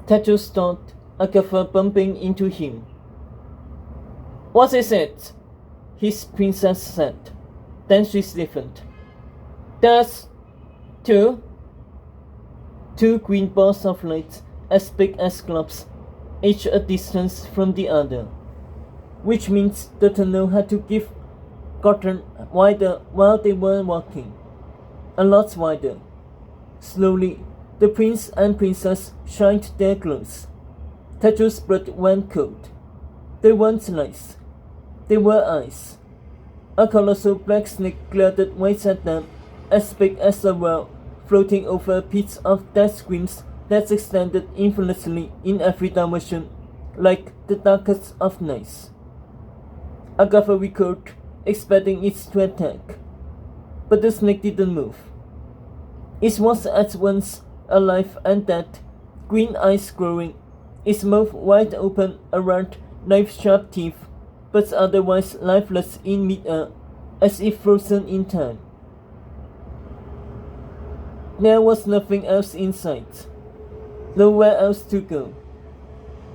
Tattoo stopped, Agatha bumping into him. What is it? His princess said. Then she stiffened. That's two. Two green balls of light, as big as clubs, each a distance from the other. Which means the tunnel had to give gotten wider while they were walking. A lot wider. Slowly, the prince and princess shined their clothes. Tattoo's blood went cold. They weren't nice. They were ice. A colossal black snake glared right at them, as big as a whale, floating over a pit of death screams that extended infinitely in every direction, like the darkest of nights. Agatha recoiled, expecting it to attack. But the snake didn't move. It was at once alive and dead, green eyes glowing, its mouth wide open around knife-sharp teeth, but otherwise lifeless in mid-air, as if frozen in time. There was nothing else in sight, nowhere else to go.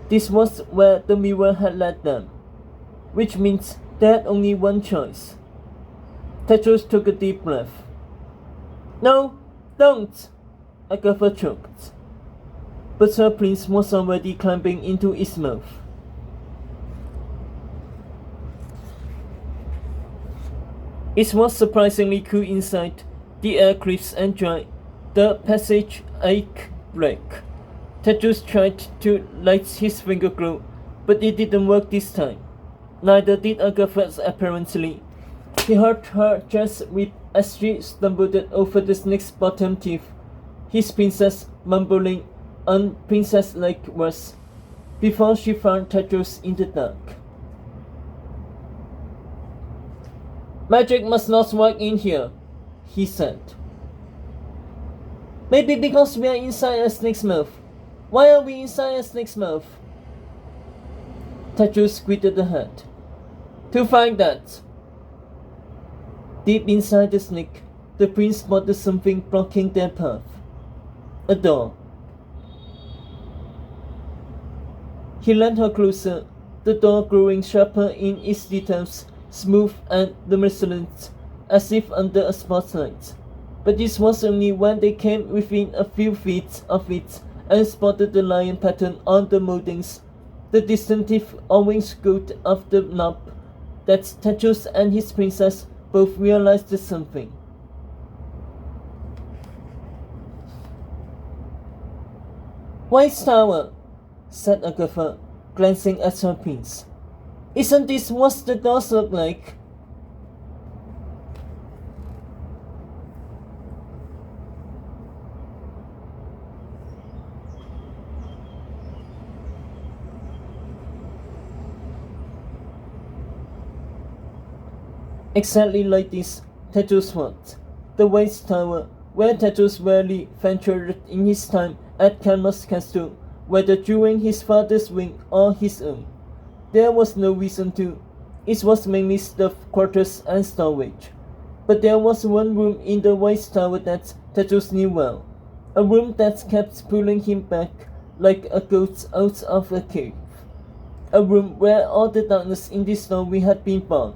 This was where the mirror had led them, which means they had only one choice. Tetros took a deep breath. No, don't! Agatha choked. But her prince was already climbing into its mouth. It was surprisingly cool inside, the air crisp and dry, the passage ache black. Tetros tried to light his finger glow, but it didn't work this time. Neither did Agatha's apparently. He heard her chest weep as she stumbled over the snake's bottom teeth, his princess mumbling unprincess-like words, before she found Tetros in the dark. Magic must not work in here, he said. Maybe because we are inside a snake's mouth. Why are we inside a snake's mouth? Tetros squinted ahead. To find that. Deep inside the snake, the prince spotted something blocking their path. A door. He led her closer, the door growing sharper in its details, smooth and luminescent, as if under a spotlight. But this was only when they came within a few feet of it and spotted the lion pattern on the moldings, the distinctive orange gold of the knob, that Tetros and his princess both realized something. White Tower, said Agatha, glancing at her prince. Isn't this what the doors look like? Exactly like this, Tetros thought. The White Tower, where Tetros rarely ventured in his time at Kalmos Castle, whether during his father's reign or his own. There was no reason to. It was mainly staff quarters and storage. But there was one room in the White Tower that Tetros knew well. A room that kept pulling him back like a goat out of a cave. A room where all the darkness in this story had been born.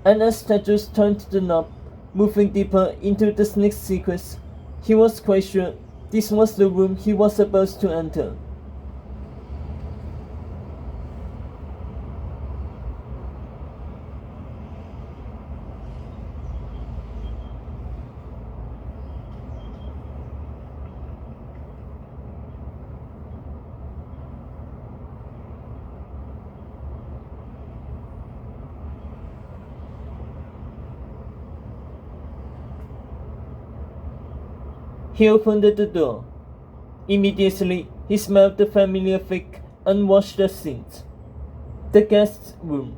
And as Tetros turned the knob, moving deeper into the snake's secrets, he was quite sure this was the room he was about to enter. He opened the door. Immediately, he smelled the familiar thick, unwashed scent. The guest room.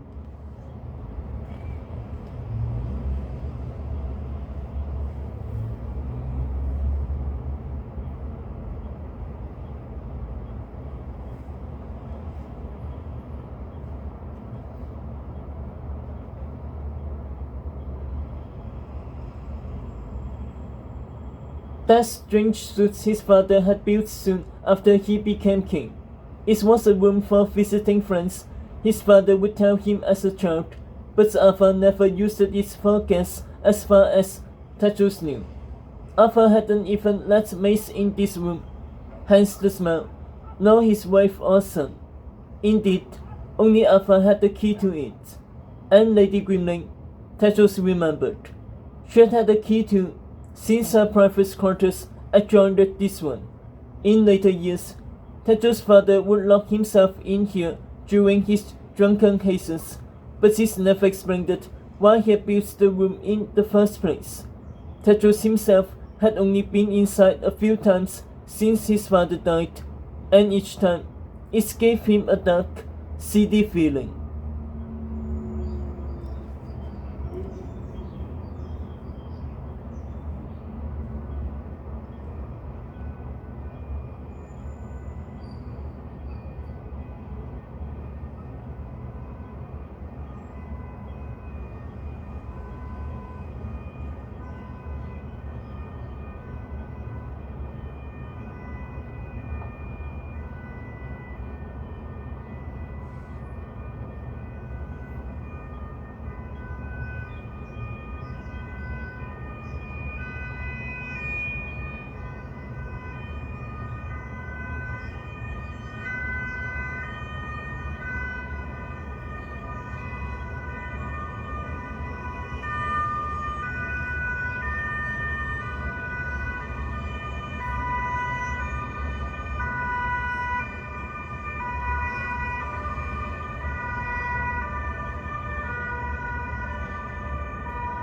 That strange suit his father had built soon after he became king. It was a room for visiting friends, his father would tell him as a child, but Arthur never used it for guests as far as Theseus knew. Arthur hadn't even let maids in this room, hence the smell, nor his wife or son. Indeed, only Arthur had the key to it, and Lady Grimling, Theseus remembered, she had had the key too, since her private quarters adjoined this one. In later years, Theseus' father would lock himself in here during his drunken hazes, but this never explained why he had built the room in the first place. Theseus himself had only been inside a few times since his father died, and each time it gave him a dark, seedy feeling.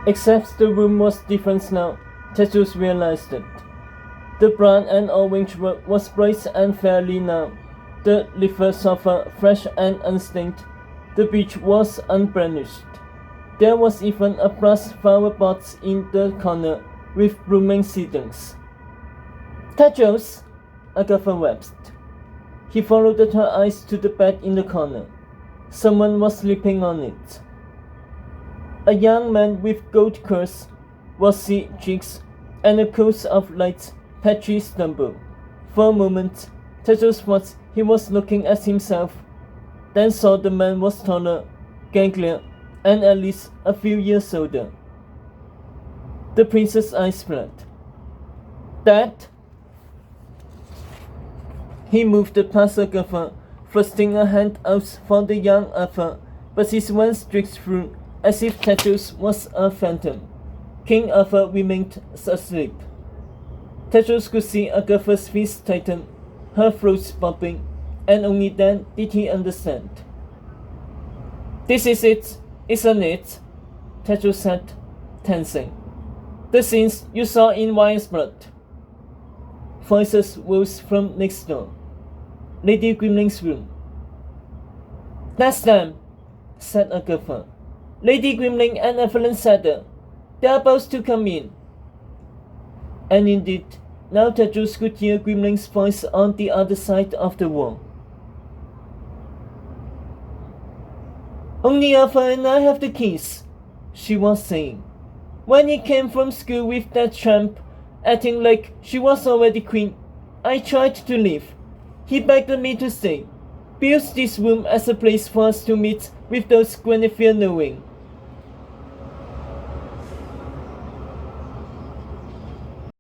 Except the room was different now, Theseus realized it. The brown and orange rug was bright and fairly now, the leather sofa fresh and unstained, the beach was unblemished. There was even a brass flower pot in the corner with blooming seedlings. Theseus! Agatha wept. He followed her eyes to the bed in the corner. Someone was sleeping on it. A young man with gold curls, rosy cheeks, and a coat of light, patchy stubble. For a moment, Theseus thought he was looking at himself, then saw the man was taller, ganglier, and at least a few years older. The prince's eyes flared. Dad? He moved past Agatha, thrusting a hand out for the young Arthur, but his went straight through, as if Theseus was a phantom. King Arthur remained asleep. Theseus could see Agatha's face tighten, her throat popping, and only then did he understand. This is it, isn't it? Theseus said, tensing. The scenes you saw in Wild's Blood. Voices rose from next door. Lady Grimling's room. That's them, said Agatha. Lady Grimling and Evelyn Sadder. They are about to come in. And indeed, now Theseus could hear Grimling's voice on the other side of the wall. Only Arthur and I have the keys, she was saying. When he came from school with that tramp, acting like she was already queen, I tried to leave. He begged me to stay, built this room as a place for us to meet with those Guinevere knowing.